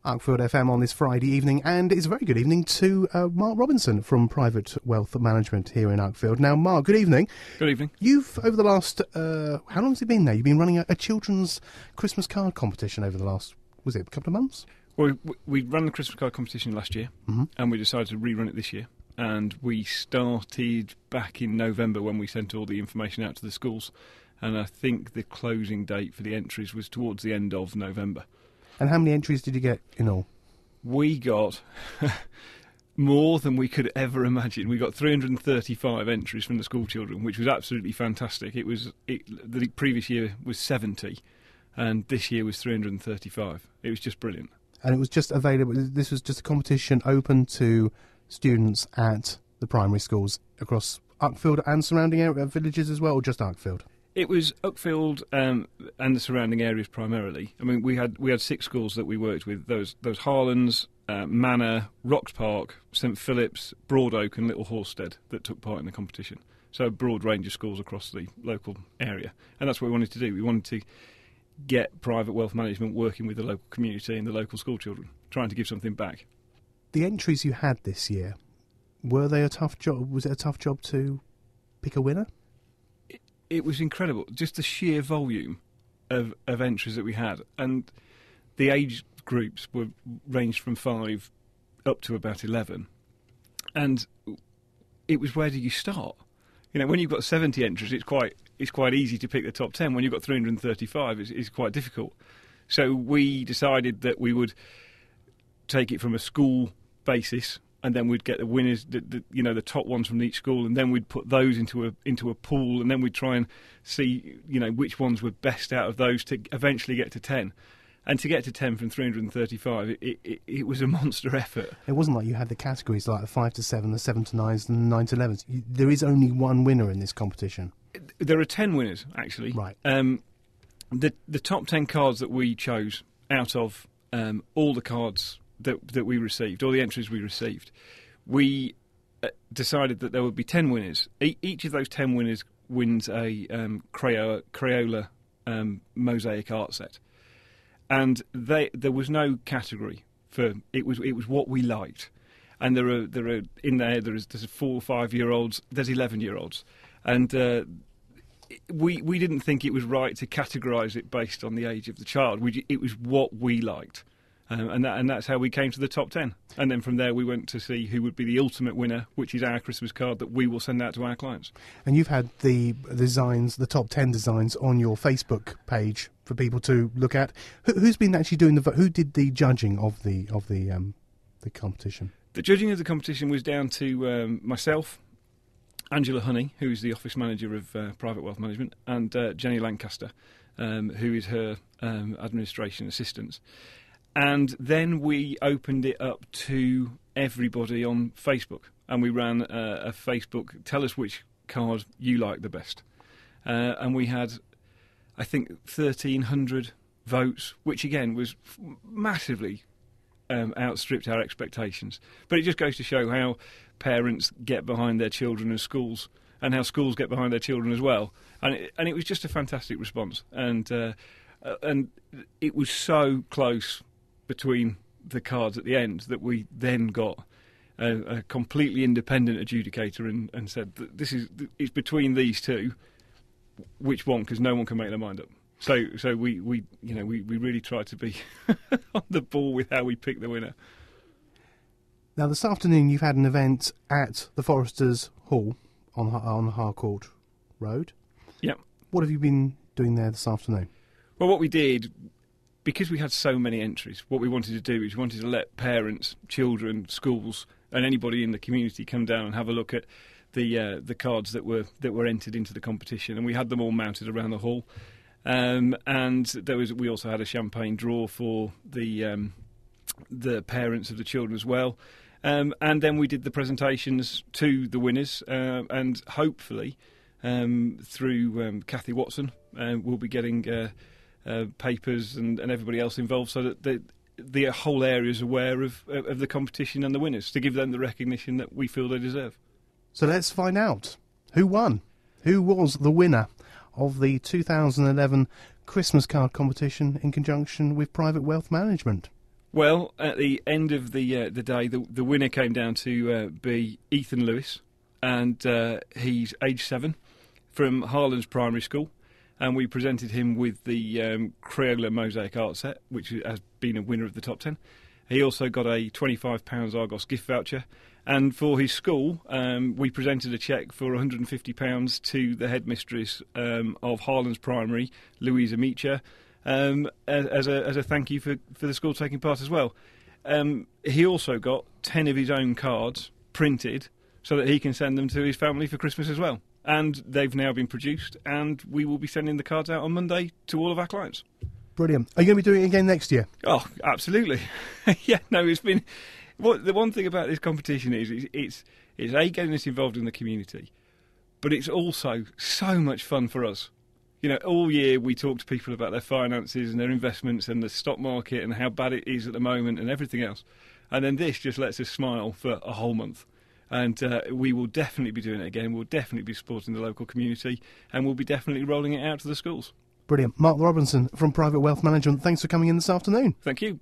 Uckfield FM on this Friday evening, and it's a very good evening to Mark Robinson from Private Wealth Management here in Uckfield. Now, Mark, good evening. Good evening. You've, over the last, how long has it been now? You've been running a children's Christmas card competition over the last, was it a couple of months? Well, we ran the Christmas card competition last year, and we decided to rerun it this year. And we started back in November when we sent all the information out to the schools. And I think the closing date for the entries was towards the end of November. And how many entries did you get in all? We got more than we could ever imagine. We got 335 entries from the school children, which was absolutely fantastic. The previous year was 70, and this year was 335. It was just brilliant. And it was just available. This was just a competition open to students at the primary schools across Uckfield and surrounding villages as well, or just Uckfield? It was Uckfield and the surrounding areas primarily. I mean, we had 6 schools that we worked with. Those Harlands, Manor, Rocks Park, St Philip's, Broadoak and Little Horsestead that took part in the competition. So a broad range of schools across the local area. And that's what we wanted to do. We wanted to get private wealth management working with the local community and the local school children, trying to give something back. The entries you had this year, were they a tough job? Was it a tough job to pick a winner? It was incredible, just the sheer volume of entries that we had. And the age groups were ranged from 5 up to about 11. And it was, where do you start? You know, when you've got 70 entries, it's quite easy to pick the top 10. When you've got 335, it's quite difficult. So we decided that we would take it from a school basis, and then we'd get the winners, the top ones from each school, and then we'd put those into a pool, and then we'd try and see, which ones were best out of those to eventually get to 10. And to get to 10 from 335, it was a monster effort. It wasn't like you had the categories like the 5 to 7, the 7 to 9s, and the 9 to 11s. There is only one winner in this competition. There are 10 winners, actually. Right. The top 10 cards that we chose out of all the cards that we received, all the entries we received, we decided that there would be 10 winners. Each of those 10 winners wins a Crayola mosaic art set, and there was no category for it. Was what we liked, and there are in there's 4 or 5 year olds, there's 11-year-olds, and we didn't think it was right to categorise it based on the age of the child. It was what we liked. And that's how we came to the top 10. And then from there we went to see who would be the ultimate winner, which is our Christmas card that we will send out to our clients. And you've had the designs, the top 10 designs, on your Facebook page for people to look at. Who's been actually doing who did the judging of the competition? The judging of the competition was down to myself, Angela Honey, who is the office manager of Private Wealth Management, and Jenny Lancaster, who is her administration assistant. And then we opened it up to everybody on Facebook, and we ran a Facebook, tell us which card you like the best. And we had, I think, 1,300 votes, which again was massively outstripped our expectations. But it just goes to show how parents get behind their children as schools, and how schools get behind their children as well. And it was just a fantastic response. And it was so close between the cards at the end that we then got a completely independent adjudicator and said that it's between these two, which one, because no one can make their mind up. So we really tried to be on the ball with how we pick the winner. Now, this afternoon you've had an event at the Foresters Hall on Harcourt Road. Yep. What have you been doing there this afternoon? Well, what we did, because we had so many entries, what we wanted to do is we wanted to let parents, children, schools, and anybody in the community come down and have a look at the cards that were entered into the competition, and we had them all mounted around the hall. And we also had a champagne draw for the parents of the children as well. And then we did the presentations to the winners, and hopefully through Kathy Watson, we'll be getting papers and everybody else involved, so that the whole area is aware of the competition and the winners, to give them the recognition that we feel they deserve. So let's find out who won. Who was the winner of the 2011 Christmas card competition in conjunction with Private Wealth Management? Well, at the end of the day, the winner came down to be Ethan Lewis, and he's age 7 from Harlands Primary School, and we presented him with the Crayola Mosaic Art Set, which has been a winner of the top 10. He also got a £25 Argos gift voucher, and for his school, we presented a cheque for £150 to the headmistress of Harlands Primary, Louisa Meacher, as a thank you for the school taking part as well. He also got 10 of his own cards printed so that he can send them to his family for Christmas as well. And they've now been produced, and we will be sending the cards out on Monday to all of our clients. Brilliant. Are you going to be doing it again next year? Oh, absolutely. Yeah, no, it's been... the one thing about this competition is it's A, getting us involved in the community, but it's also so much fun for us. You know, all year we talk to people about their finances and their investments and the stock market and how bad it is at the moment and everything else. And then this just lets us smile for a whole month. And we will definitely be doing it again. We'll definitely be supporting the local community, and we'll be definitely rolling it out to the schools. Brilliant. Mark Robinson from Private Wealth Management, thanks for coming in this afternoon. Thank you.